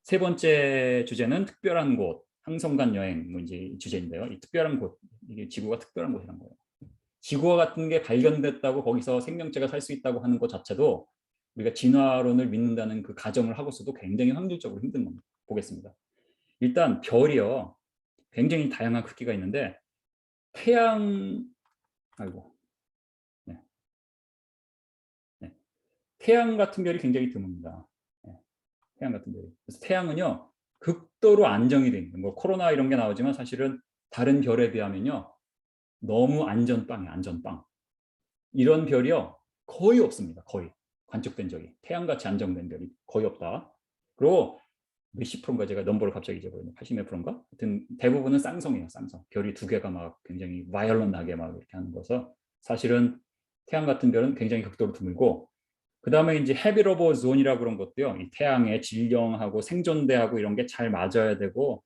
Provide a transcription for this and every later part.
세 번째 주제는 특별한 곳, 항성간 여행, 뭐 이제 이 주제인데요. 이 특별한 곳, 이게 지구가 특별한 곳이란 거예요. 지구와 같은 게 발견됐다고 거기서 생명체가 살 수 있다고 하는 것 자체도 우리가 진화론을 믿는다는 그 가정을 하고서도 굉장히 확률적으로 힘든 겁니다. 보겠습니다. 일단 별이요. 굉장히 다양한 크기가 있는데 태양, 아이고, 네, 네. 태양 같은 별이 굉장히 드뭅니다. 네, 태양 같은 별이. 그래서 태양은요, 극도로 안정이 돼 있는 거. 코로나 이런 게 나오지만 사실은 다른 별에 비하면요, 너무 안전빵이에요, 안전빵. 이런 별이요, 거의 없습니다. 거의. 관측된 적이. 태양같이 안정된 별이 거의 없다. 그리고 몇십 프로인가 제가 넘버를 갑자기 잊어버렸네. 80 몇 프로인가? 하여튼 대부분은 쌍성이에요. 쌍성. 별이 두 개가 막 굉장히 바이올런하게 막 이렇게 하는 거서 사실은 태양 같은 별은 굉장히 극도로 드물고 그다음에 이제 헤비러버 존이라고 그런 것도요. 이 태양의 질량하고 생존대하고 이런 게 잘 맞아야 되고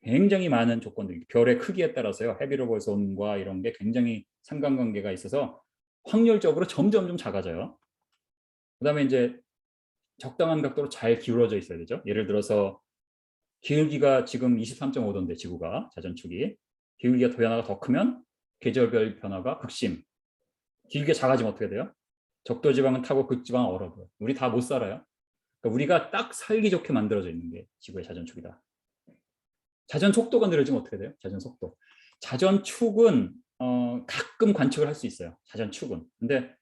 굉장히 많은 조건들, 별의 크기에 따라서요. 헤비러버 존과 이런 게 굉장히 상관관계가 있어서 확률적으로 점점 좀 작아져요. 그다음에 이제 적당한 각도로 잘 기울어져 있어야 되죠. 예를 들어서 기울기가 지금 23.5도인데 지구가 자전축이 기울기가 변화가 더 크면 계절별 변화가 극심. 기울기가 작아지면 어떻게 돼요? 적도지방은 타고 극지방은 얼어버려. 우리 다 못 살아요. 그러니까 우리가 딱 살기 좋게 만들어져 있는 게 지구의 자전축이다. 자전 속도가 느려지면 어떻게 돼요? 자전 속도. 자전축은 가끔 관측을 할 수 있어요. 자전축은. 근데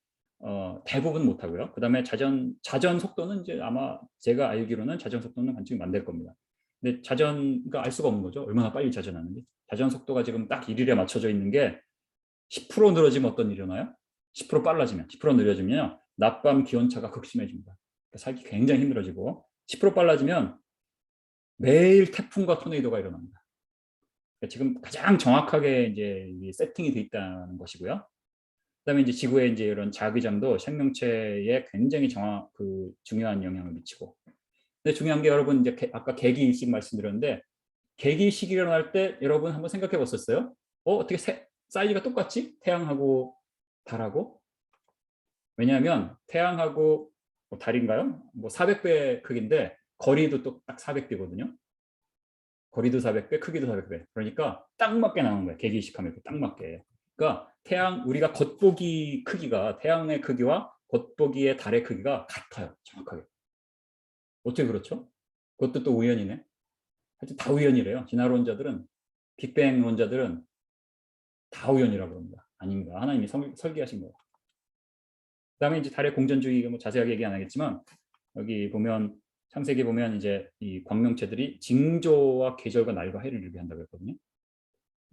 대부분 못 하고요. 그다음에 자전 속도는 이제 아마 제가 알기로는 자전 속도는 관측이 안 될 겁니다. 근데 자전가 알 수가 없는 거죠. 얼마나 빨리 자전하는지. 자전 속도가 지금 딱 일일에 맞춰져 있는 게 10% 늘어지면 어떤 일이 일어나요? 10% 빨라지면, 10% 느려지면 낮밤 기온차가 극심해집니다. 그러니까 살기 굉장히 힘들어지고 10% 빨라지면 매일 태풍과 토네이도가 일어납니다. 그러니까 지금 가장 정확하게 이제 세팅이 돼 있다는 것이고요. 그다음에 이제 지구의 이제 이런 자기장도 생명체에 굉장히 중요한 영향을 미치고. 근데 중요한 게 여러분 이제 아까 개기일식 말씀드렸는데 개기일식이 일어날 때 여러분 한번 생각해 보셨어요? 어떻게 사이즈가 똑같지? 태양하고 달하고? 왜냐하면 태양하고 뭐 달인가요? 뭐 400배 크기인데 거리도 또 딱 400배거든요. 거리도 400배, 크기도 400배. 그러니까 딱 맞게 나오는 거예요. 개기식하면 딱 맞게. 그러니까 우리가 겉보기 크기가 태양의 크기와 겉보기의 달의 크기가 같아요. 정확하게. 어떻게 그렇죠? 그것도 또 우연이네. 하여튼 다 우연이래요. 진화론자들은, 빅뱅론자들은 다 우연이라고 합니다. 아닌가. 하나님이 설계하신 거예요. 그다음에 이제 달의 공전주의 뭐 자세하게 얘기 안 하겠지만 여기 보면 창세기 보면 이제 이 광명체들이 징조와 계절과 날과 해를 유비한다고 했거든요.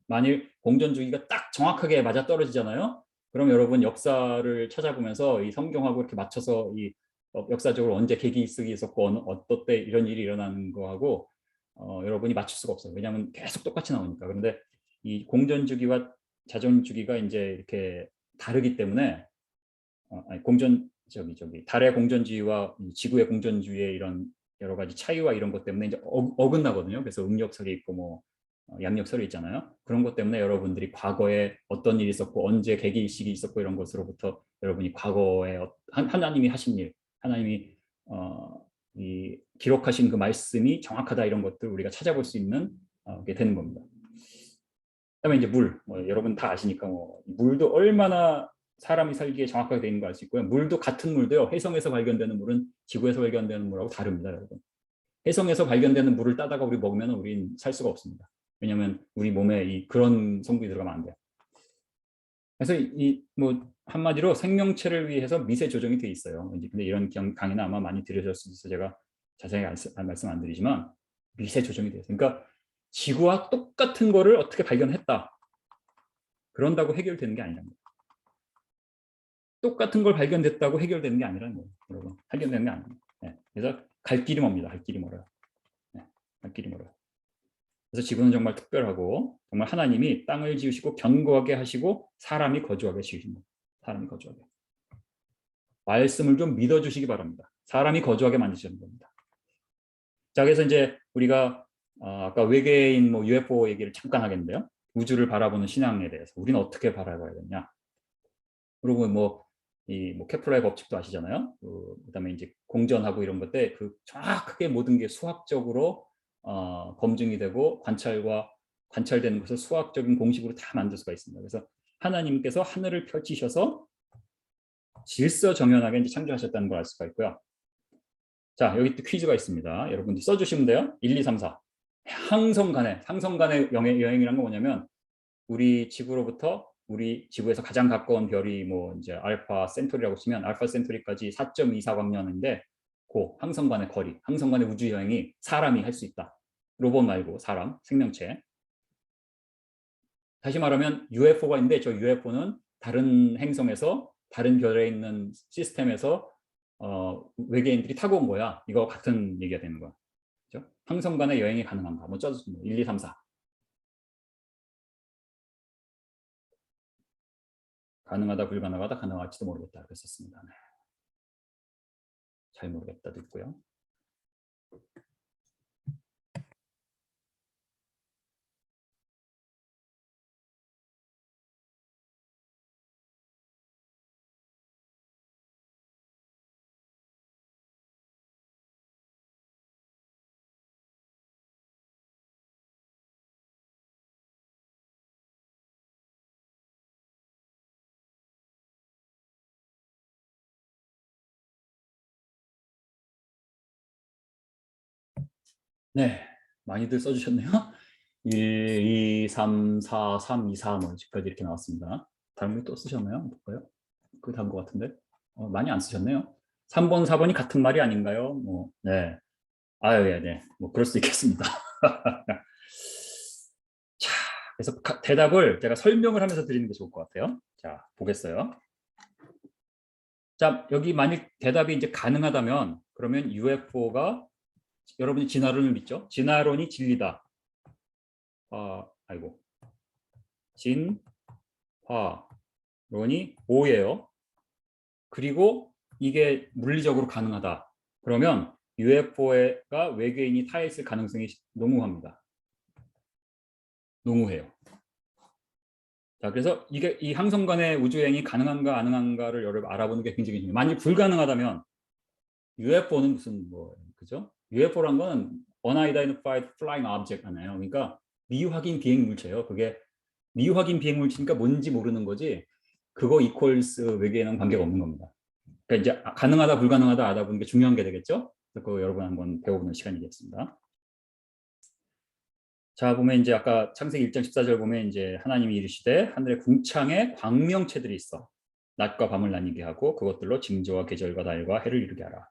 만일 공전주기가 딱 정확하게 맞아떨어지잖아요. 그럼 여러분 역사를 찾아보면서 이 성경하고 이렇게 맞춰서 이 역사적으로 언제 계기쓰기 있었고 어떤 때 이런 일이 일어나는 거하고 여러분이 맞출 수가 없어요. 왜냐하면 계속 똑같이 나오니까. 그런데 이 공전주기와 자전주기가 이제 이렇게 다르기 때문에 아니, 달의 공전주의와 지구의 공전주의의 이런 여러 가지 차이와 이런 것 때문에 이제 어긋나거든요. 그래서 음력설이 있고 뭐 양력설이 있잖아요. 그런 것 때문에 여러분들이 과거에 어떤 일이 있었고 언제 계기일식이 있었고 이런 것으로부터 여러분이 과거에 하나님이 하신 일, 하나님이 이 기록하신 그 말씀이 정확하다 이런 것들 우리가 찾아볼 수 있는 게 되는 겁니다. 그다음에 이제 뭐 여러분 다 아시니까 뭐 물도 얼마나 사람이 살기에 정확하게 되어 있는 거 알 수 있고요. 물도 같은 물도요. 해성에서 발견되는 물은 지구에서 발견되는 물하고 다릅니다, 여러분. 해성에서 발견되는 물을 따다가 우리 먹으면 우린 살 수가 없습니다. 왜냐하면 우리 몸에 그런 성분이 들어가면 안 돼요. 그래서 뭐 한마디로 생명체를 위해서 미세 조정이 돼 있어요. 근데 이런 강의는 아마 많이 들으실 수 있어서 제가 자세히 말씀 안 드리지만 미세 조정이 돼요. 그러니까 지구와 똑같은 거를 어떻게 발견했다. 그런다고 해결되는 게 아니라는 거예요. 똑같은 걸 발견됐다고 해결되는 게 아니라는 거예요. 여러분. 발견되는 게 아니에요. 네. 그래서 갈 길이 멉니다. 갈 길이 멀어요. 네. 갈 길이 멀어요. 그래서 지구는 정말 특별하고 정말 하나님이 땅을 지으시고 견고하게 하시고 사람이 거주하게 지으신 거예요. 사람이 거주하게. 말씀을 좀 믿어주시기 바랍니다. 사람이 거주하게 만드시는 겁니다. 자, 그래서 이제 우리가 아까 외계인 뭐 UFO 얘기를 잠깐 하겠는데요. 우주를 바라보는 신앙에 대해서 우리는 어떻게 바라봐야 되냐. 그리고 뭐 이 뭐 케플러의 법칙도 아시잖아요. 그다음에 이제 공전하고 이런 것 때 그 정확하게 모든 게 수학적으로 검증이 되고 관찰되는 것을 수학적인 공식으로 다 만들 수가 있습니다. 그래서 하나님께서 하늘을 펼치셔서 질서정연하게 이제 창조하셨다는 걸 알 수가 있고요. 자, 여기 또 퀴즈가 있습니다. 여러분들 써주시면 돼요. 1, 2, 3, 4. 항성간의 여행이란 건 뭐냐면 우리 지구로부터 우리 지구에서 가장 가까운 별이 뭐 이제 알파 센토리라고 치면 알파 센토리까지 4.24광년인데 그 항성간의 거리, 항성간의 우주 여행이 사람이 할 수 있다. 로봇 말고 사람, 생명체. 다시 말하면 UFO가 있는데 저 UFO는 다른 행성에서 다른 별에 있는 시스템에서 외계인들이 타고 온 거야. 이거 같은 얘기가 되는 거야. 그렇죠? 항성 간의 여행이 가능한가? 뭐 써서 1, 2, 3, 4. 가능하다, 불가능하다, 가능할지도 모르겠다. 그랬었습니다. 네. 잘 모르겠다도 있고요. 네, 많이들 써주셨네요. 1, 2, 3, 4, 3, 2, 4, 뭐 지금까지 이렇게 나왔습니다. 다른 분 또 쓰셨나요? 볼까요? 그 다음 것 같은데 많이 안 쓰셨네요. 3번, 4번이 같은 말이 아닌가요? 뭐, 네. 아유, 예, 네. 뭐 그럴 수 있겠습니다. 자, 그래서 대답을 제가 설명을 하면서 드리는 게 좋을 것 같아요. 자, 보겠어요. 자, 여기 만약 대답이 이제 가능하다면 그러면 UFO가 여러분이 진화론을 믿죠? 진화론이 진리다. 아이고. 진화론이 O예요. 그리고 이게 물리적으로 가능하다. 그러면 UFO가 외계인이 타 있을 가능성이 농후합니다. 농후해요. 자, 그래서 이게 이 항성 간의 우주여행이 가능한가 안 가능한가를 여러분 알아보는 게 굉장히 중요해요. 만약 불가능하다면 UFO는 무슨 뭐 그죠? UFO란 건 unidentified flying object 하나요. 그러니까 미확인 비행 물체예요. 그게 미확인 비행 물체니까 뭔지 모르는 거지. 그거 이퀄스 외계에는 관계가 없는 겁니다. 그러니까 이제 가능하다 불가능하다 알아보는 게 중요한 게 되겠죠. 그거 여러분 한번 배워보는 시간이겠습니다. 자, 보면 이제 아까 창세기 1장 14절 보면 이제 하나님이 이르시되 하늘의 궁창에 광명체들이 있어 낮과 밤을 나뉘게 하고 그것들로 징조와 계절과 달과 해를 이루게 하라.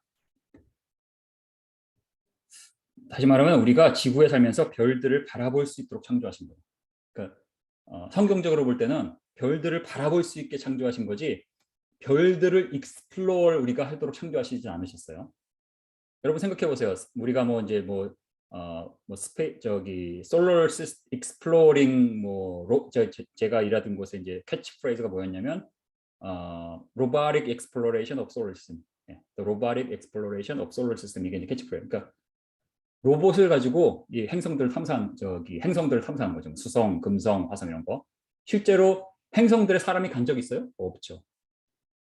다시 말하면 우리가 지구에 살면서 별들을 바라볼 수 있도록 창조하신 거예요. 그러니까 성경적으로 볼 때는 별들을 바라볼 수 있게 창조하신 거지 별들을 익스플로어 우리가 하도록 창조하시지 않으셨어요. 여러분 생각해 보세요. 우리가 뭐 이제 저기 솔러 익스플로링 제가 일하던 곳에 이제 캐치프레이즈가 뭐였냐면 robotic exploration of solar system. 예, the robotic exploration of solar system 이게 이제 캐치프레이즈. 그러니까 로봇을 가지고 이 행성들을 탐사한 거죠. 수성, 금성, 화성 이런 거. 실제로 행성들에 사람이 간 적 있어요? 없죠.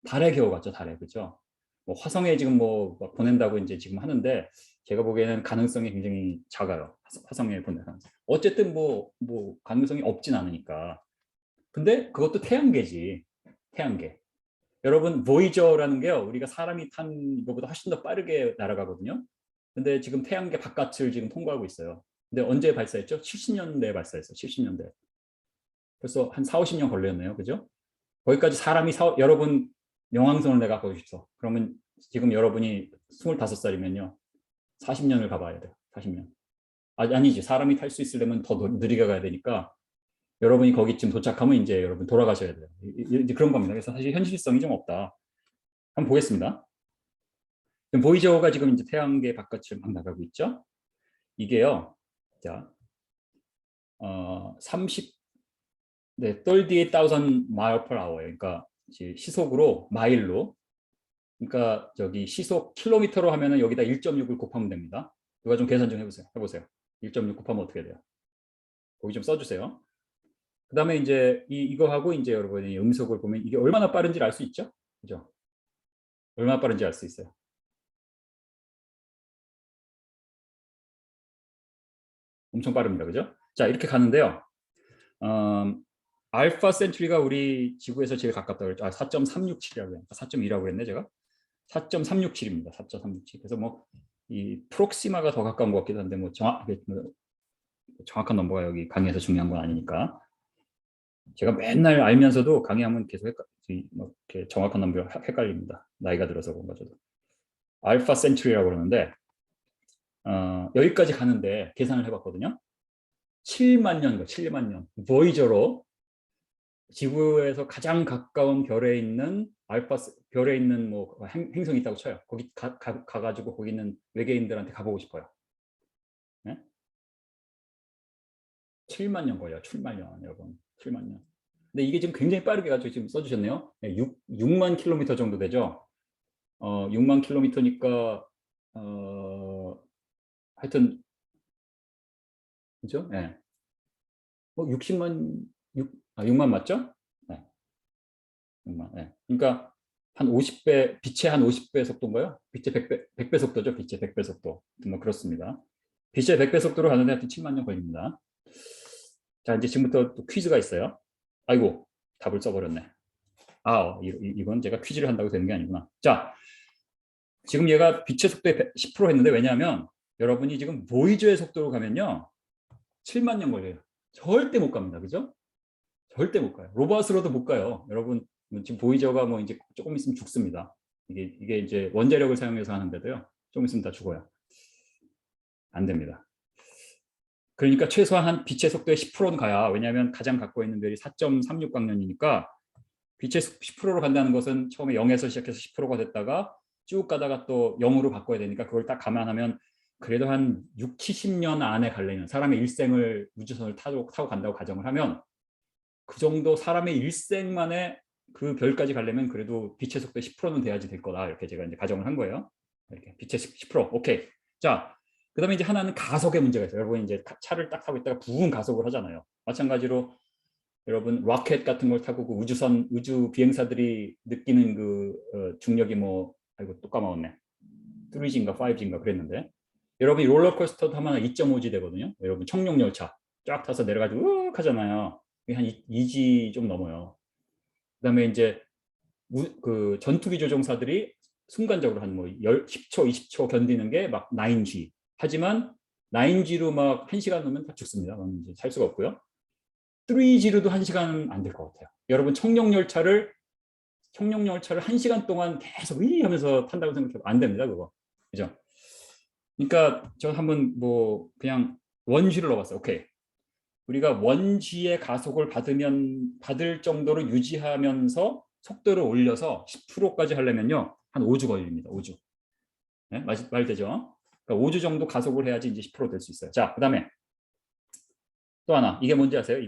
달에 겨우 갔죠, 달에. 그죠? 뭐 화성에 지금 뭐 보낸다고 이제 지금 하는데 제가 보기에는 가능성이 굉장히 작아요. 화성에 보낼 가능성. 어쨌든 뭐 가능성이 없진 않으니까. 근데 그것도 태양계지. 태양계. 여러분 보이저라는 게요. 우리가 사람이 탄 것보다 훨씬 더 빠르게 날아가거든요. 근데 지금 태양계 바깥을 지금 통과하고 있어요. 근데 언제 발사했죠? 70년대에 발사했어요. 70년대. 벌써 한 4, 50년 걸렸네요. 그죠? 거기까지 여러분 명왕성을 내가 보고 싶어. 그러면 지금 여러분이 25살이면요. 40년을 가봐야 돼요. 40년. 아니지. 사람이 탈 수 있으려면 더 느리게 가야 되니까 여러분이 거기쯤 도착하면 이제 여러분 돌아가셔야 돼요. 이제 그런 겁니다. 그래서 사실 현실성이 좀 없다. 한번 보겠습니다. 보이저가 지금 이제 태양계 바깥을 막 나가고 있죠. 이게요. 자, 38,000 mile per hour. 그러니까 시속으로 마일로. 그러니까 저기 시속 킬로미터로 하면은 여기다 1.6을 곱하면 됩니다. 누가 좀 계산 좀 해보세요. 1.6 곱하면 어떻게 돼요? 거기 좀 써주세요. 그다음에 이제 이거 하고 이제 여러분이 음속을 보면 이게 얼마나 빠른지를 알 수 있죠? 그죠? 얼마나 빠른지 알 수 있어요. 엄청 빠릅니다. 그죠? 자, 이렇게 가는데요. 알파 센츄리가 우리 지구에서 제일 가깝다고 그랬죠. 4.367이라고 했는데 4.2라고 했네 제가. 4.367입니다. 4.367. 그래서 뭐 이 프록시마가 더 가까운 것 같기도 한데 뭐 정확한 넘버가 여기 강의에서 중요한 건 아니니까. 제가 맨날 알면서도 강의하면 계속 뭐 이렇게 정확한 넘버가 헷갈립니다. 나이가 들어서 그런가 저도. 알파 센츄리라고 그러는데 여기까지 가는데 계산을 해봤거든요. 7만 년, 7만 년. 보이저로 지구에서 가장 가까운 별에 있는 별에 있는 뭐 행성이 있다고 쳐요. 거기 가가지고 거기 있는 외계인들한테 가보고 싶어요. 네? 7만 년 걸려요. 7만 년, 여러분. 7만 년. 근데 이게 지금 굉장히 빠르게 가지고 지금 써주셨네요. 6만 킬로미터 정도 되죠. 6만 킬로미터니까 하여튼 그죠? 네. 60만 6만 맞죠? 네. 6만. 네. 그러니까 한 50배, 빛의 한 50배 속도인가요? 빛의 100배 속도죠. 빛의 100배 속도. 뭐 그렇습니다. 빛의 100배 속도로 가는데 하여튼 7만 년 걸립니다. 자, 이제 지금부터 또 퀴즈가 있어요. 아이고, 답을 써버렸네. 이건 제가 퀴즈를 한다고 되는 게 아니구나. 자, 지금 얘가 빛의 속도의 10% 했는데 왜냐하면 여러분이 지금 보이저의 속도로 가면요. 7만 년 걸려요. 절대 못 갑니다. 그죠? 절대 못 가요. 로봇으로도 못 가요. 여러분 지금 보이저가 뭐 이제 조금 있으면 죽습니다. 이게 이제 원자력을 사용해서 하는데도요. 조금 있으면 다 죽어요. 안 됩니다. 그러니까 최소한 한 빛의 속도의 10%는 가야. 왜냐하면 가장 갖고 있는 별이 4.36광년이니까 빛의 10%로 간다는 것은 처음에 0에서 시작해서 10%가 됐다가 쭉 가다가 또 0으로 바꿔야 되니까 그걸 딱 감안하면 그래도 한 6, 70년 안에 가려면 사람의 일생을 우주선을 타고 간다고 가정을 하면 그 정도 사람의 일생 만에 그 별까지 가려면 그래도 빛의 속도 10%는 돼야지 될 거다. 이렇게 제가 이제 가정을 한 거예요. 이렇게 빛의 10%. 오케이. 자, 그다음에 이제 하나는 가속의 문제가 있어요. 여러분 이제 차를 딱 타고 있다가 부분 가속을 하잖아요. 마찬가지로 여러분 로켓 같은 걸 타고 그 우주 비행사들이 느끼는 그 중력이 뭐 아이고 또 까먹었네. 3G인가 5G인가 그랬는데 여러분이 롤러코스터 타면 2.5G 되거든요. 여러분 청룡열차 쫙 타서 내려가지고 우욱 하잖아요. 한 2G 좀 넘어요. 그다음에 이제 그 전투기 조종사들이 순간적으로 한 뭐 10초, 20초 견디는 게 막 9G. 하지만 9G로 막 1시간 넘으면 다 죽습니다. 이제 살 수가 없고요. 3G로도 1시간은 안 될 것 같아요. 여러분 청룡열차를 1시간 동안 계속 위 하면서 탄다고 생각해도 안 됩니다. 그거. 그죠? 그러니까 저 한번 뭐 그냥 원시를 넣어봤어요. 오케이. 우리가 원G의 가속을 받을 정도로 유지하면서 속도를 올려서 10%까지 하려면요. 한 5주 걸립니다. 5주. 네? 말 되죠? 그러니까 5주 정도 가속을 해야지 이제 10%될 수 있어요. 자, 그다음에 또 하나. 이게 뭔지 아세요?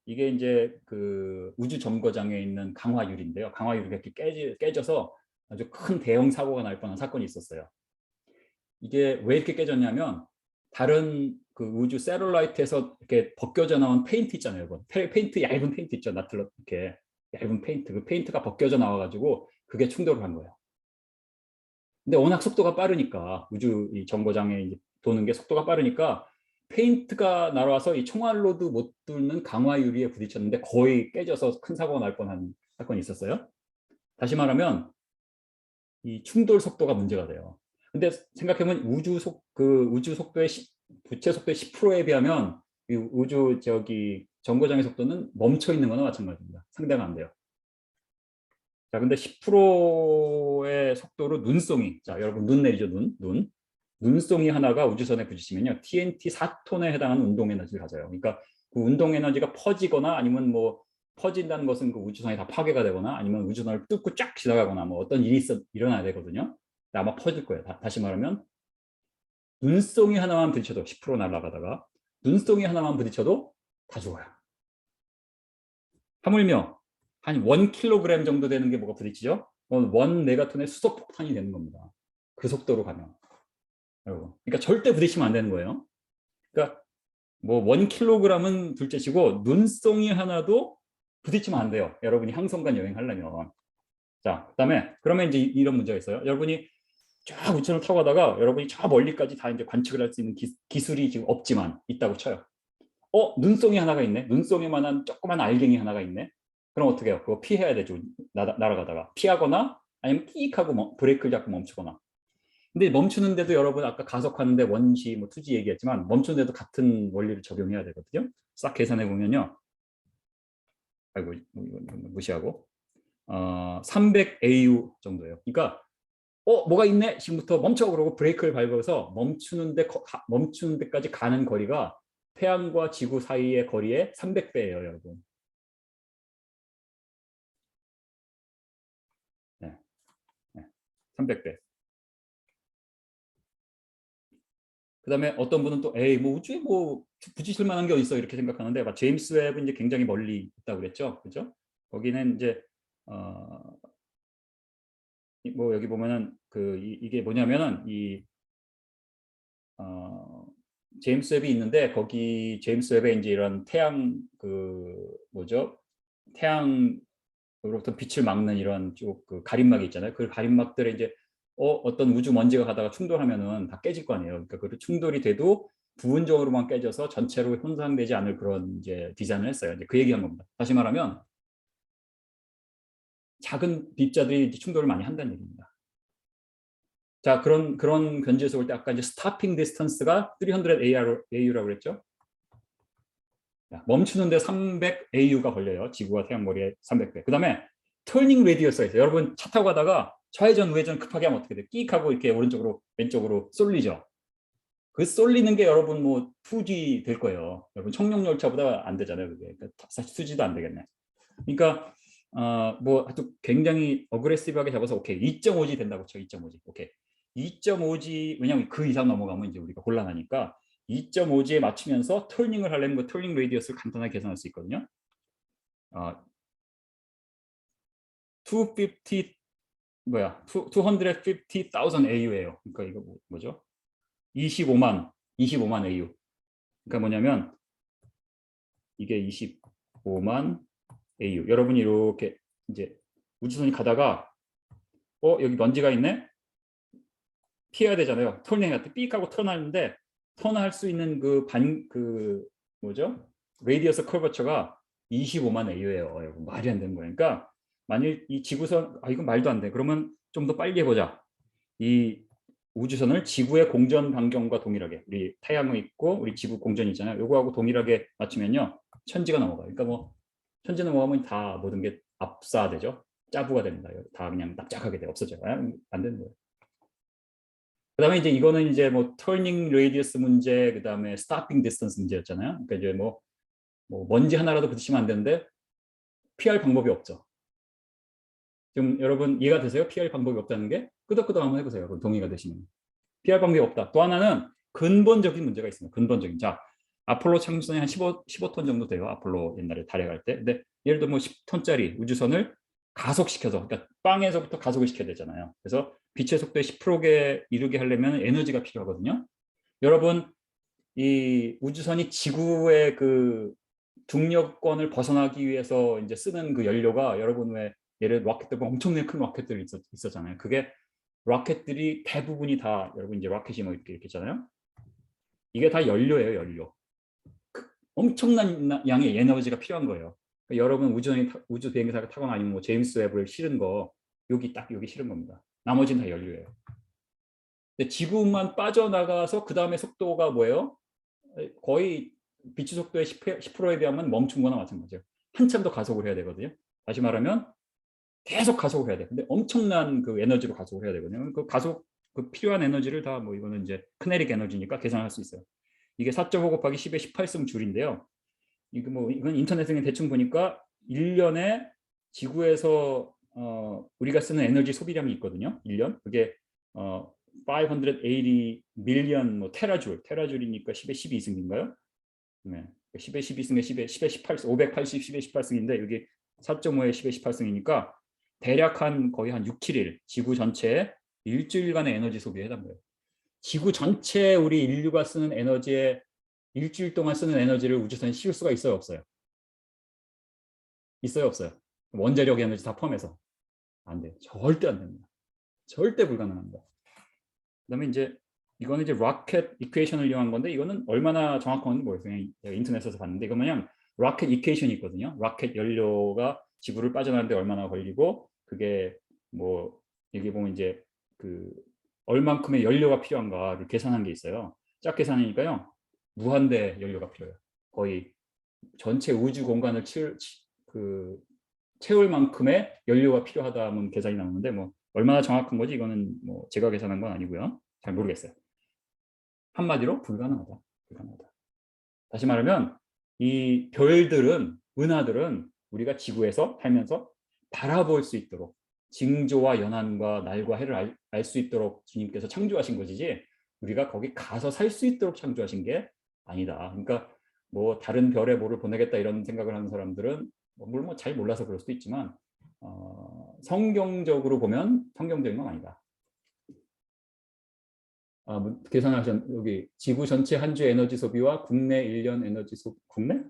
이게 이제 그 우주 정거장에 있는 강화유리인데요. 강화유리가 이렇게 깨져서 아주 큰 대형 사고가 날 뻔한 사건이 있었어요. 이게 왜 이렇게 깨졌냐면 다른 그 우주 세럴라이트에서 이렇게 벗겨져 나온 페인트 있잖아요. 여러분. 페인트 얇은 페인트 있죠. 나틀러 이렇게 얇은 페인트. 그 페인트가 벗겨져 나와가지고 그게 충돌을 한 거예요. 근데 워낙 속도가 빠르니까 우주 이 정거장에 도는 게 속도가 빠르니까 페인트가 날아와서 이 총알로도 못 뚫는 강화 유리에 부딪혔는데 거의 깨져서 큰 사고가 날 뻔한 사건이 있었어요. 다시 말하면 이 충돌 속도가 문제가 돼요. 근데 생각해보면 우주 속도의 부채 속도의 10%에 비하면 이 우주 정거장의 속도는 멈춰 있는 거나 마찬가지입니다. 상대가 안 돼요. 자, 근데 10%의 속도로 눈송이, 자, 여러분 눈 내리죠, 눈송이 하나가 우주선에 부딪히면요, TNT 4톤에 해당하는 운동 에너지를 가져요. 그러니까 그 운동 에너지가 퍼지거나 아니면 뭐 퍼진다는 것은 그 우주선이 다 파괴가 되거나 아니면 우주선을 뚫고 쫙 지나가거나 뭐 어떤 일이 일어나야 되거든요. 아마 퍼질 거예요. 다시 말하면 눈송이 하나만 부딪혀도 10% 날아가다가 눈송이 하나만 부딪혀도 다 죽어요. 하물며 한 1kg 정도 되는 게 뭐가 부딪히죠? 1메가톤의 수소 폭탄이 되는 겁니다. 그 속도로 가면. 그러니까 절대 부딪히면 안 되는 거예요. 그러니까 뭐 1kg은 둘째치고 눈송이 하나도 부딪히면 안 돼요. 여러분이 항성간 여행하려면. 자, 그다음에 그러면 이제 이런 문제가 있어요. 여러분이 쫙 우주선을 타고 가다가 여러분이 저 멀리까지 다 이제 관측을 할 수 있는 기술이 지금 없지만 있다고 쳐요. 눈송이 하나가 있네. 눈송이만한 조그만 알갱이 하나가 있네. 그럼 어떻게 해요? 그거 피해야 되죠. 날아가다가 피하거나 아니면 끼익 하고 브레이크를 잡고 멈추거나. 근데 멈추는데도 여러분 아까 가속하는데 원시 뭐 투지 얘기했지만 멈추는데도 같은 원리를 적용해야 되거든요. 싹 계산해 보면요. 아이고 이거 무시하고 300 AU 정도예요. 그러니까 뭐가 있네? 지금부터 멈춰 그러고 브레이크를 밟아서 멈추는 데까지 가는 거리가 태양과 지구 사이의 거리의 300배예요, 여러분. 네, 네, 300배. 그다음에 어떤 분은 또 에이 뭐 우주에 뭐 부딪힐 만한 게 어디 있어 이렇게 생각하는데 제임스 웹은 이제 굉장히 멀리 있다고 그랬죠, 그죠? 거기는 이제 뭐 여기 보면은 이게 뭐냐면은 제임스 웹이 있는데 거기 제임스 웹에 이제 이런 태양 뭐죠? 태양으로부터 빛을 막는 이런 쪽 가림막이 있잖아요. 그 가림막들에 이제 어떤 우주 먼지가 가다가 충돌하면은 다 깨질 거 아니에요. 그러니까 그 충돌이 돼도 부분적으로만 깨져서 전체로 손상되지 않을 그런 이제 디자인을 했어요. 이제 그 얘기한 겁니다. 다시 말하면 작은 입자들이 충돌을 많이 한다는 얘기입니다. 자, 그런 견지에서 볼 때 아까 이제 스타핑 디스턴스가 300 AU라고 그랬죠? 멈추는데 300 AU가 걸려요. 지구와 태양 거리에 300배. 그다음에 터닝 레디어스가 있어요. 여러분 차 타고 가다가 좌회전 우회전 급하게 하면 어떻게 돼? 끼익 하고 이렇게 오른쪽으로 왼쪽으로 쏠리죠. 그 쏠리는 게 여러분 뭐 2G 될 거예요. 여러분 청룡 열차보다 안 되잖아요. 그게 그러니까 사실 2G도 안 되겠네. 그러니까 뭐 하여튼 굉장히 어그레시브하게 잡아서 오케이 2.5G 된다고 쳐. 2.5G. 오케이. 2.5G 왜냐면 그 이상 넘어가면 이제 우리가 곤란하니까 2.5G에 맞추면서 털닝을 하려면 그 털닝 레디어스를 간단하게 계산할 수 있거든요. 250 250,000 AU예요. 그러니까 이거 뭐죠? 25만 AU. 그러니까 뭐냐면 이게 25만 AU. 여러분이 이렇게 이제 우주선이 가다가 여기 먼지가 있네. 피해야 되잖아요. 턴할 때 삑하고 턴하는데 턴할 수 있는 뭐죠? 레디어스 커버처가 25만 AU예요. 여러분 말이 안 되는 거예요. 그러니까 만일 이 지구선 이건 말도 안 돼. 그러면 좀 더 빨리 해보자. 이 우주선을 지구의 공전 반경과 동일하게 우리 태양이 있고 우리 지구 공전이 있잖아요. 요거하고 동일하게 맞추면요. 천지가 넘어가요. 그러니까 뭐 천지 넘어가면 다 모든 게 압사되죠. 짜부가 됩니다. 다 그냥 납작하게 돼 없어져요. 안 되는 거예요. 그다음에 이제 이거는 이제 뭐 터닝 레디어스 문제, 그다음에 스탑핑 디스턴스 문제였잖아요. 그러니까 이제 뭐 먼지 하나라도 부딪히면 안 되는데 피할 방법이 없죠. 지금 여러분 이해가 되세요? 피할 방법이 없다는 게 끄덕끄덕 한번 해보세요. 여러분 동의가 되시면 피할 방법이 없다. 또 하나는 근본적인 문제가 있습니다. 근본적인. 자, 아폴로 착륙선이 한 15톤 정도 돼요. 아폴로 옛날에 달에 갈 때. 근데 예를 들어 뭐 10톤짜리 우주선을 가속시켜서 그러니까 빵에서부터 가속을 시켜야 되잖아요. 그래서 빛의 속도의 10%에 이르게 하려면 에너지가 필요하거든요. 여러분 이 우주선이 지구의 그 중력권을 벗어나기 위해서 이제 쓰는 그 연료가 여러분 왜 예를 들어 로켓들 엄청나게 큰 로켓들이 있었잖아요. 그게 로켓들이 대부분이 다 여러분 이제 로켓이 뭐 이렇게 있잖아요. 이게 다 연료예요, 연료. 엄청난 양의 에너지가 필요한 거예요. 그러니까 여러분 우주 비행기사를 타거나 아니면 뭐 제임스 웹을 실은 거 여기 실은 겁니다. 나머지는 다 연료예요. 근데 지구만 빠져나가서 그 다음에 속도가 뭐예요? 거의 빛의 속도의 10%에 비하면 멈춘 거나 마찬가지예요. 한참 더 가속을 해야 되거든요. 다시 말하면 계속 가속을 해야 돼. 근데 엄청난 그 에너지로 가속을 해야 되거든요. 그 가속 필요한 에너지를 다 뭐 이거는 이제 크네릭 에너지니까 계산할 수 있어요. 이게 4.5 곱하기 10의 18승 줄인데요. 이건 인터넷에 대충 보니까 1년에 지구에서 우리가 쓰는 에너지 소비량이 있거든요. 1년. 그게 580 밀리언 뭐 테라줄이니까 10의 12승인가요? 네. 10의 12승에 10의 18승 580 10의 18승인데 여기 4.5에 10의 18승이니까 대략 거의 한 6, 7일 지구 전체에 일주일간의 에너지 소비에 해당돼요. 지구 전체 우리 인류가 쓰는 에너지에 일주일 동안 쓰는 에너지를 우주선에 씌울 수가 있어요, 없어요? 있어요, 없어요? 원자력 에너지 다 포함해서 안 돼요. 절대 안 됩니다. 절대 불가능합니다. 그다음에 이제 이거는 이제 로켓 이퀘이션을 이용한 건데 이거는 얼마나 정확한 건지 모르겠어요. 그냥 제가 인터넷에서 봤는데 이거 그냥 로켓 이퀘이션이 있거든요. 로켓 연료가 지구를 빠져나가는데 얼마나 걸리고 그게 뭐 여기 보면 이제 그 얼만큼의 연료가 필요한가를 계산한 게 있어요. 짝 계산이니까요. 무한대 연료가 필요해요. 거의 전체 우주 공간을 채울 만큼의 연료가 필요하다 하면 계산이 나오는데 뭐 얼마나 정확한 거지 이거는 뭐 제가 계산한 건 아니고요. 잘 모르겠어요. 한마디로 불가능하다. 불가능하다. 다시 말하면 이 별들은 은하들은 우리가 지구에서 살면서 바라볼 수 있도록 징조와 연한과 날과 해를 알 수 있도록 주님께서 창조하신 것이지 우리가 거기 가서 살 수 있도록 창조하신 게 아니다. 그러니까 뭐 다른 별에 뭐를 보내겠다 이런 생각을 하는 사람들은 물론 뭐 잘 몰라서 그럴 수도 있지만 성경적으로 보면 성경적인 건 아니다. 계산하셨 여기 지구 전체 한 주 에너지 소비와 국내 1년 에너지 국내?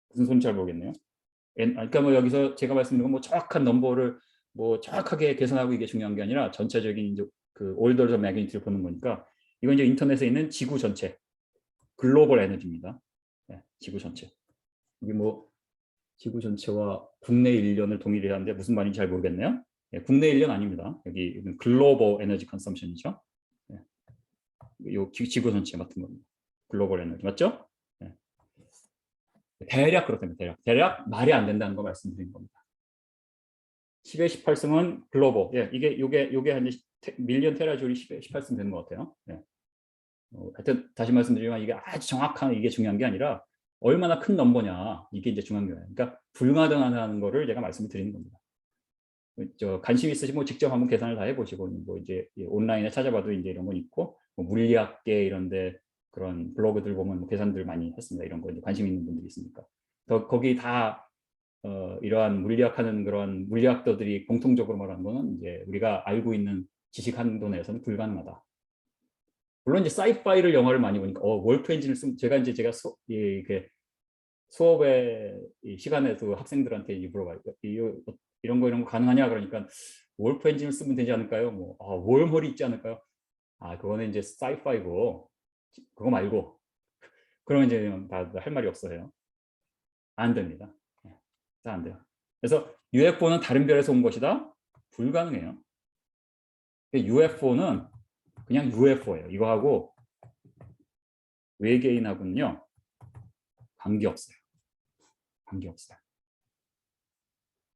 무슨 소리인지 잘 모르겠네요. 그러니까 뭐 여기서 제가 말씀드린 건 뭐 정확한 넘버를 뭐 정확하게 계산하고 이게 중요한 게 아니라 전체적인 이제 그 orders of magnitude를 보는 거니까 이건 이제 인터넷에 있는 지구 전체 글로벌 에너지입니다. 네, 지구 전체. 이게 뭐 지구 전체와 국내 1년을 동일히 하는데 무슨 말인지 잘 모르겠네요. 네, 국내 1년 아닙니다. 여기 글로벌 에너지 컨섬션이죠. 네. 요 지구 전체 같은 겁니다. 글로벌 에너지 맞죠? 네. 대략 그렇답니다. 대략 말이 안 된다는 거 말씀드린 겁니다. 10의 18승은 글로벌. 예, 요게 한 밀리언 테라줄이 10의 18승 되는 것 같아요. 예. 하여튼 다시 말씀드리면 이게 아주 정확한 이게 중요한 게 아니라 얼마나 큰 넘버냐 이게 이제 중요한 거예요. 그러니까 불가능하다는 거를 제가 말씀을 드리는 겁니다. 관심 있으시면 뭐 직접 한번 계산을 다 해보시고 뭐 이제 온라인에 찾아봐도 이제 이런 건 있고 뭐 물리학계 이런데 그런 블로그들 보면 뭐 계산들 많이 했습니다. 이런 거 이제 관심 있는 분들이 있으니까. 거기 다 이러한 물리학하는 그런 물리학도들이 공통적으로 말하는 거는 이제 우리가 알고 있는 지식 한도 내에서는 불가능하다. 물론 이제 사이파이를 영화를 많이 보니까 월프 엔진을 쓰면 제가 수업의 시간에도 학생들한테 물어봐요. 이런 거 가능하냐 그러니까 월프 엔진을 쓰면 되지 않을까요? 뭐 웜홀이 있지 않을까요? 그거는 이제 사이파이고 그거 말고 그러면 이제 다 할 말이 없어요. 안 됩니다. 안 돼요. 그래서 UFO는 다른 별에서 온 것이다? 불가능해요. UFO는 그냥 UFO예요. 이거하고 외계인하고는요 관계없어요. 관계없어요.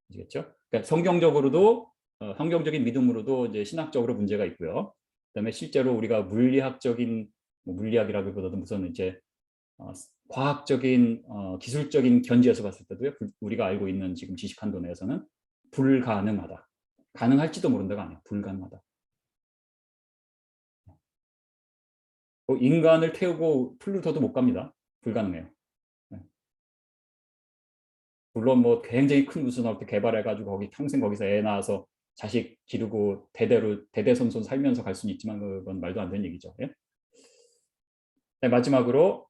아시겠죠? 그러니까 성경적으로도 성경적인 믿음으로도 이제 신학적으로 문제가 있고요. 그다음에 실제로 우리가 물리학적인 물리학이라기보다도 무슨 이제 과학적인 기술적인 견지에서 봤을 때도 우리가 알고 있는 지금 지식 한도 내에서는 불가능하다. 가능할지도 모른다가 아니야. 불가능하다. 인간을 태우고 플루토도 못 갑니다. 불가능해요. 물론 뭐 굉장히 큰 우주 나올 때 개발해가지고 거기 평생 거기서 애 낳아서 자식 기르고 대대손손 살면서 갈 수는 있지만 그건 말도 안 되는 얘기죠. 예? 네, 마지막으로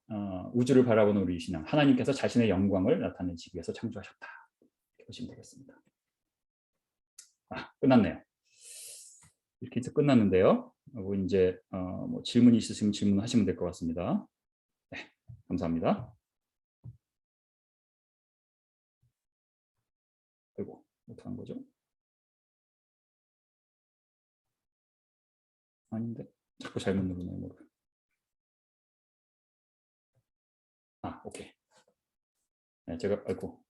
우주를 바라보는 우리 신앙. 하나님께서 자신의 영광을 나타내시기 위해서 창조하셨다. 이렇게 보시면 되겠습니다. 끝났네요. 이렇게 해서 끝났는데요. 이제 뭐 질문이 있으시면 질문하시면 될 것 같습니다. 네, 감사합니다. 아이고, 어떻게 한 거죠? 아닌데 자꾸 잘못 누르네요. 오케이. 네, 제가 아이고.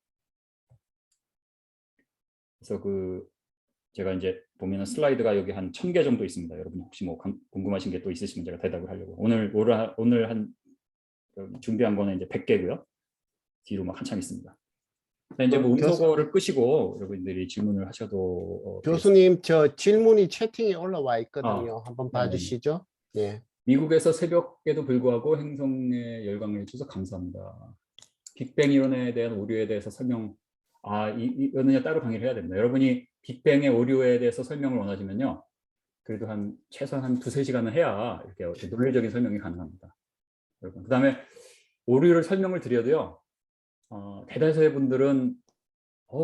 그래서 제가 이제 보면은 슬라이드가 여기 한 1000개 정도 있습니다. 여러분 혹시 뭐 궁금하신 게 또 있으시면 제가 대답을 하려고. 오늘 한 준비한 거는 이제 100개고요. 뒤로 막 한참 있습니다. 이제 뭐 음소거를 끄시고 여러분들이 질문을 하셔도 교수님 저 질문이 채팅에 올라와 있거든요. 한번 봐주시죠. 네. 미국에서 새벽에도 불구하고 행성의 열광을 해주셔서 감사합니다. 빅뱅 이론에 대한 오류에 대해서 설명 이거는 따로 강의를 해야 됩니다. 여러분이 빅뱅의 오류에 대해서 설명을 원하시면요. 그래도 최소한 한 2-3시간은 해야 이렇게 논리적인 설명이 가능합니다. 여러분. 그다음에 오류를 설명을 드려도요. 대다수의 분들은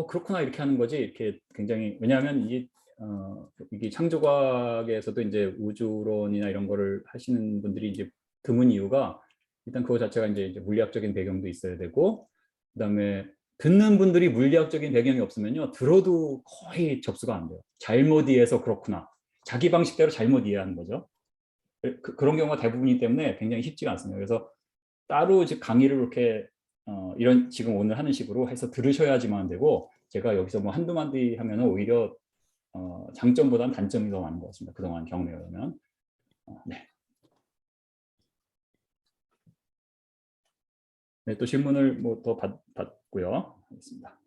그렇구나 이렇게 하는 거지. 이렇게 굉장히 왜냐하면 이게 창조과학에서도 이제 우주론이나 이런 거를 하시는 분들이 이제 드문 이유가 일단 그거 자체가 이제 물리학적인 배경도 있어야 되고 그다음에 듣는 분들이 물리학적인 배경이 없으면요 들어도 거의 접수가 안 돼요. 잘못 이해해서 그렇구나. 자기 방식대로 잘못 이해하는 거죠. 그런 경우가 대부분이기 때문에 굉장히 쉽지가 않습니다. 그래서 따로 이제 강의를 이렇게 이런 지금 오늘 하는 식으로 해서 들으셔야지만 되고 제가 여기서 뭐 한두 마디 하면은 오히려 장점보다는 단점이 더 많은 것 같습니다. 그동안 경험에 의하면. 네. 네, 또 질문을 뭐 더 받고요. 하겠습니다.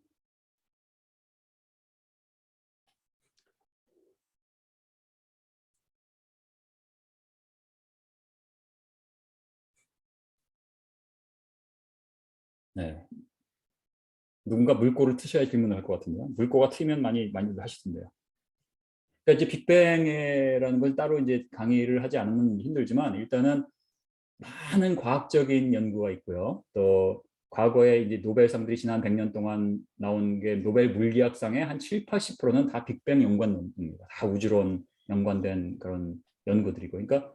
네. 누군가 물꼬를 트셔야 질문을 할 것 같은데요. 물꼬가 트이면 많이들 하시던데요. 그러니까 이제 빅뱅이라는 건 따로 이제 강의를 하지 않으면 힘들지만 일단은 많은 과학적인 연구가 있고요. 또 과거에 이제 노벨상들이 지난 100년 동안 나온 게 노벨 물리학상의 한 7, 80%는 다 빅뱅 연관입니다. 다 우주론 연관된 그런 연구들이고. 그러니까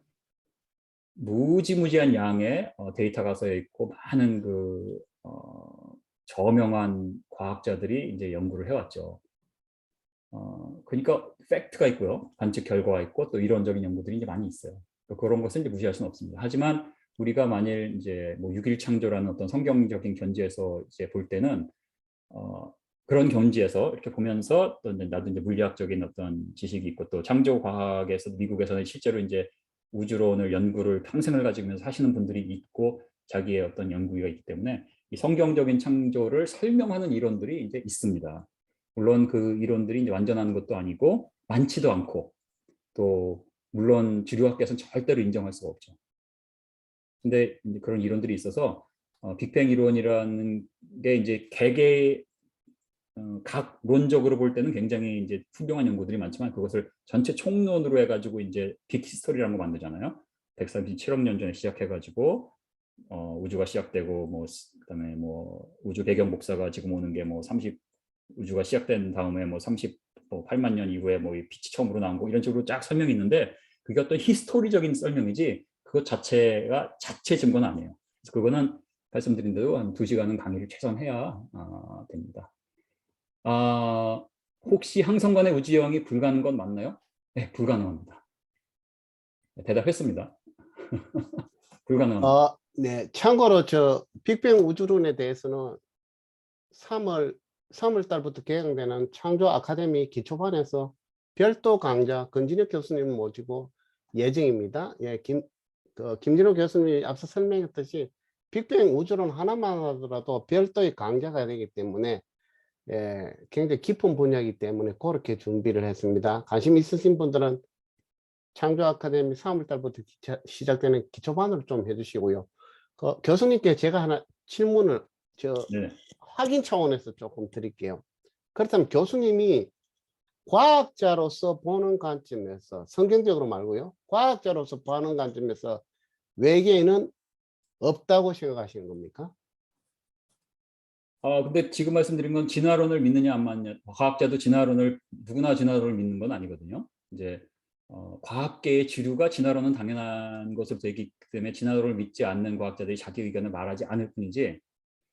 무지무지한 양의 데이터가 쌓여 있고 많은 저명한 과학자들이 이제 연구를 해왔죠. 그러니까 팩트가 있고요. 관측 결과가 있고 또 이론적인 연구들이 이제 많이 있어요. 그런 것을 이제 무시할 수는 없습니다. 하지만 우리가 만일 이제 뭐 6일 창조라는 어떤 성경적인 견지에서 이제 볼 때는 그런 견지에서 이렇게 보면서 또 나도 이제 물리학적인 어떤 지식이 있고 또 창조 과학에서 미국에서는 실제로 이제 우주론을 연구를 평생을 가지면서 하시는 분들이 있고 자기의 어떤 연구가 있기 때문에 이 성경적인 창조를 설명하는 이론들이 이제 있습니다. 물론 그 이론들이 이제 완전한 것도 아니고 많지도 않고 또 물론 주류학계에서는 절대로 인정할 수가 없죠. 근데 이제 그런 이론들이 있어서 빅뱅 이론이라는 게 이제 각론적으로 볼 때는 굉장히 이제 훌륭한 연구들이 많지만 그것을 전체 총론으로 해가지고 이제 빅 히스토리라는 거 만들잖아요. 137억 년 전에 시작해가지고 우주가 시작되고 뭐 그다음에 뭐 우주 배경 복사가 지금 오는 게 뭐 30 우주가 시작된 다음에 뭐 38만 년 이후에 뭐 빛이 처음으로 나온 거 이런 식으로 쫙 설명이 있는데 그게 어떤 히스토리적인 설명이지 그것 자체가 자체 증거는 아니에요. 그래서 그거는 말씀드린 대로 한 2시간은 강의를 최소한 해야 됩니다. 혹시 항성간의 우주여행이 불가능한 건 맞나요? 네, 불가능합니다. 대답했습니다. 불가능합니다. 네. 참고로 저 빅뱅 우주론에 대해서는 3월 달부터 개강되는 창조 아카데미 기초반에서 별도 강좌 권진혁 교수님 모시고 예정입니다. 예, 김진호 교수님이 앞서 설명했듯이 빅뱅 우주론 하나만 하더라도 별도의 강좌가 되기 때문에 예, 굉장히 깊은 분야이기 때문에 그렇게 준비를 했습니다. 관심 있으신 분들은 창조 아카데미 3월 달부터 시작되는 기초반으로 좀 해주시고요. 교수님께 제가 하나 질문을 네. 확인 차원에서 조금 드릴게요. 그렇다면 교수님이 과학자로서 보는 관점에서 성경적으로 말고요. 과학자로서 보는 관점에서 외계인은 없다고 생각하시는 겁니까? 근데 지금 말씀드린 건 진화론을 믿느냐 안 믿느냐 과학자도 누구나 진화론을 믿는 건 아니거든요. 이제 과학계의 주류가 진화론은 당연한 것으로 되기 때문에 진화론을 믿지 않는 과학자들이 자기 의견을 말하지 않을 뿐이지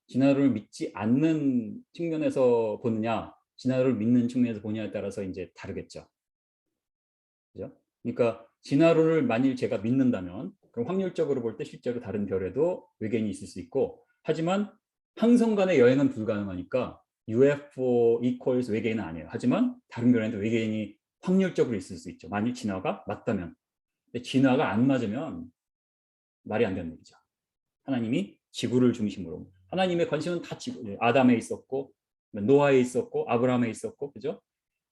진화론을 믿지 않는 측면에서 보느냐 진화론을 믿는 측면에서 보느냐에 따라서 이제 다르겠죠. 그죠? 그러니까 진화론을 만일 제가 믿는다면 그럼 확률적으로 볼 때 실제로 다른 별에도 외계인이 있을 수 있고 하지만 항성 간의 여행은 불가능하니까 UFO equals 외계인은 아니에요. 하지만 다른 별에도 외계인이 확률적으로 있을 수 있죠. 만일 진화가 맞다면. 근데 진화가 안 맞으면 말이 안 되는 얘기죠. 하나님이 지구를 중심으로 하나님의 관심은 다 지구, 아담에 있었고 노아에 있었고 아브라함에 있었고 그죠?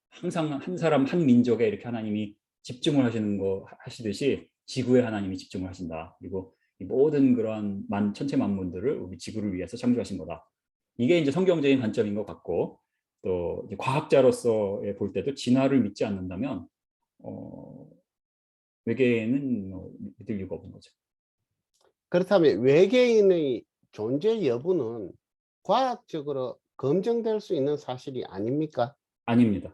항상 한 사람 한 민족에 이렇게 하나님이 집중을 하시는 거 하시듯이 지구에 하나님이 집중을 하신다. 그리고 이 모든 그러한 천체 만물들을 우리 지구를 위해서 창조하신 거다. 이게 이제 성경적인 관점인 것 같고 또 과학자로서 볼 때도 진화를 믿지 않는다면 외계에는 믿을 이유가 없는 거죠. 그렇다면 외계인의 존재 여부는 과학적으로 검증될 수 있는 사실이 아닙니까? 아닙니다.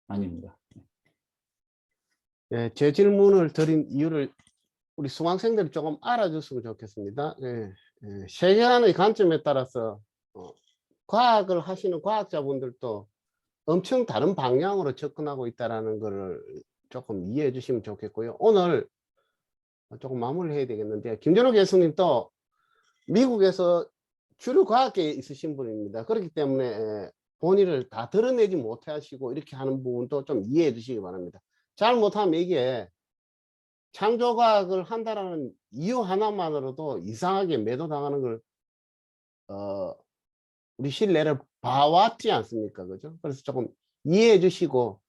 아닙니다. 예, 제 질문을 드린 이유를 우리 수강생들이 조금 알아줬으면 좋겠습니다. 예, 예, 세계관의 관점에 따라서 과학을 하시는 과학자분들도 엄청 다른 방향으로 접근하고 있다는 것을 조금 이해해 주시면 좋겠고요. 오늘 조금 마무리를 해야 되겠는데, 김준호 교수님 또 미국에서 주류 과학계에 있으신 분입니다. 그렇기 때문에 본의를 다 드러내지 못해 하시고 이렇게 하는 부분도 좀 이해해 주시기 바랍니다. 잘못하면 이게 창조과학을 한다라는 이유 하나만으로도 이상하게 매도당하는 걸 우리 신뢰를 봐왔지 않습니까? 그죠? 그래서 조금 이해해 주시고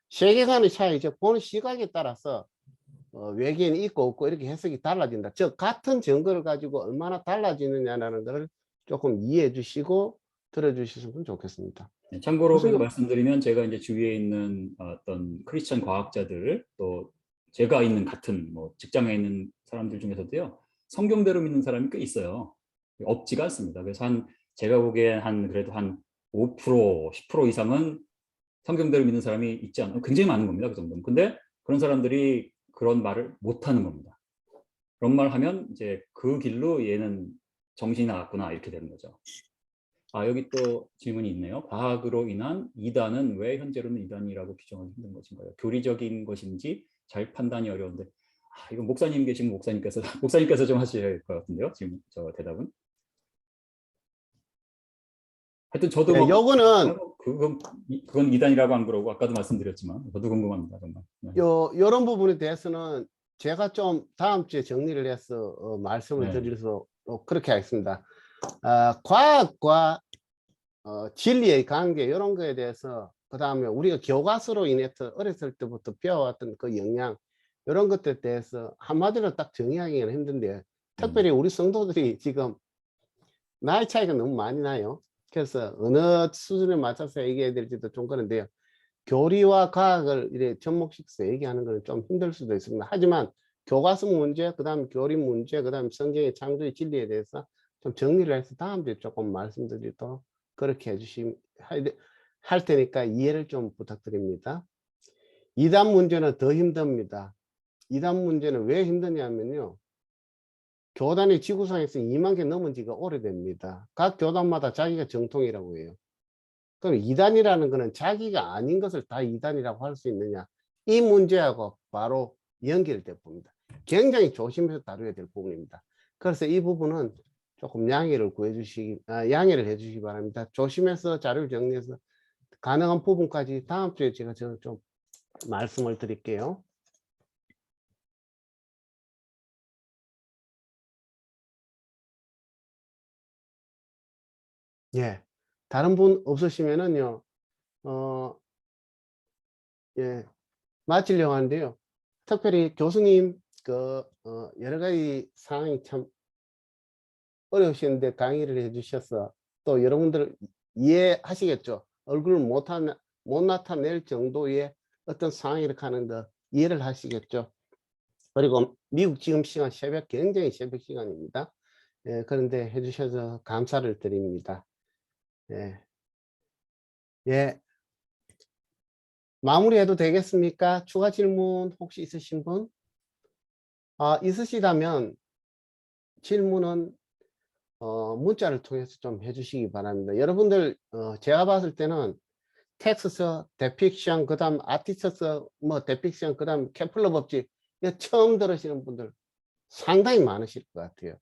세계관의 차이, 즉 보는 시각에 따라서 외계인이 있고 없고 이렇게 해석이 달라진다. 즉 같은 증거를 가지고 얼마나 달라지느냐라는 것을 조금 이해해 주시고 들어주셨으면 좋겠습니다. 네, 참고로 교수님, 말씀드리면 제가 이제 주위에 있는 어떤 크리스천 과학자들 또 제가 있는 같은 뭐 직장에 있는 사람들 중에서도요 성경대로 믿는 사람이 꽤 있어요. 없지가 않습니다. 그래서 제가 보기엔 그래도 한 5%, 10% 이상은 성경대로 믿는 사람이 있지 않나 굉장히 많은 겁니다. 그 정도는. 근데 그런 사람들이 그런 말을 못 하는 겁니다. 그런 말 하면 이제 그 길로 얘는 정신이 나갔구나 이렇게 되는 거죠. 여기 또 질문이 있네요. 과학으로 인한 이단은 왜 현재로는 이단이라고 규정하기 힘든 것인가요? 교리적인 것인지 잘 판단이 어려운데 이건 목사님 계신 목사님께서 좀 하실 것 같은데요. 지금 저 대답은. 하여튼 저도 예, 요거는 그건 이단이라고 안 그러고 아까도 말씀드렸지만 저도 궁금합니다. 정말. 네. 요런 부분에 대해서는 제가 좀 다음 주에 정리를 해서 말씀을 네. 드려서 그렇게 하겠습니다. 과학과 진리의 관계 이런 거에 대해서 그 다음에 우리가 교과서로 인해서 어렸을 때부터 배워왔던 그 영향 이런 것들에 대해서 한마디로 딱 정의하기는 힘든데 특별히 우리 성도들이 지금 나이 차이가 너무 많이 나요. 그래서 어느 수준에 맞춰서 얘기해야 될지도 좀 그런데요. 교리와 과학을 이렇게 접목시켜서 얘기하는 건 좀 힘들 수도 있습니다. 하지만 교과서 문제, 그 다음 교리 문제, 그 다음 성경의 창조의 진리에 대해서 좀 정리를 해서 다음 주에 조금 말씀드리도록 그렇게 할 테니까 이해를 좀 부탁드립니다. 이단 문제는 더 힘듭니다. 이단 문제는 왜 힘드냐면요. 교단이 지구상에서 2만 개 넘은 지가 오래됩니다. 각 교단마다 자기가 정통이라고 해요. 그럼 이단이라는 것은 자기가 아닌 것을 다 이단이라고 할 수 있느냐? 이 문제하고 바로 연결될 부분입니다. 굉장히 조심해서 다뤄야 될 부분입니다. 그래서 이 부분은 조금 양해를 양해를 해주시기 바랍니다. 조심해서 자료를 정리해서 가능한 부분까지 다음 주에 제가 좀 말씀을 드릴게요. 예. 다른 분 없으시면은요, 예, 마치려고 하는데요. 특별히 교수님, 여러 가지 상황이 참 어려우시는데 강의를 해주셔서 또 여러분들 이해하시겠죠. 얼굴을 못 나타낼 정도의 어떤 상황이 이렇게 하는 거 이해를 하시겠죠. 그리고 미국 지금 시간 굉장히 새벽 시간입니다. 예, 그런데 해주셔서 감사를 드립니다. 예, 예, 마무리해도 되겠습니까? 추가 질문 혹시 있으신 분? 있으시다면 질문은 문자를 통해서 좀 해주시기 바랍니다. 여러분들 제가 봤을 때는 텍스처, 데픽션, 그 다음 아티스트, 데픽션, 그 다음 케플러 법칙 이거 처음 들으시는 분들 상당히 많으실 것 같아요.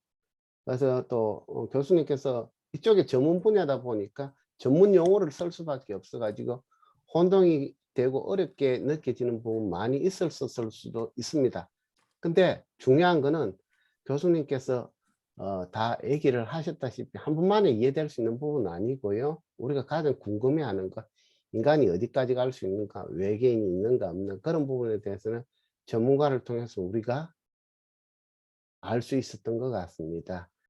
그래서 또 교수님께서 이쪽에 전문 분야다 보니까 전문 용어를 쓸 수밖에 없어 가지고 혼동이 되고 어렵게 느껴지는 부분 많이 있었을 수도 있습니다. 근데 중요한 거는 교수님께서 다 얘기를 하셨다시피 한 번만에 이해될 수 있는 부분은 아니고요. 우리가 가장 궁금해하는 것, 인간이 어디까지 갈 수 있는가, 외계인이 있는가 없는 그런 부분에 대해서는 전문가를 통해서 우리가 알 수 있었던 것 같습니다.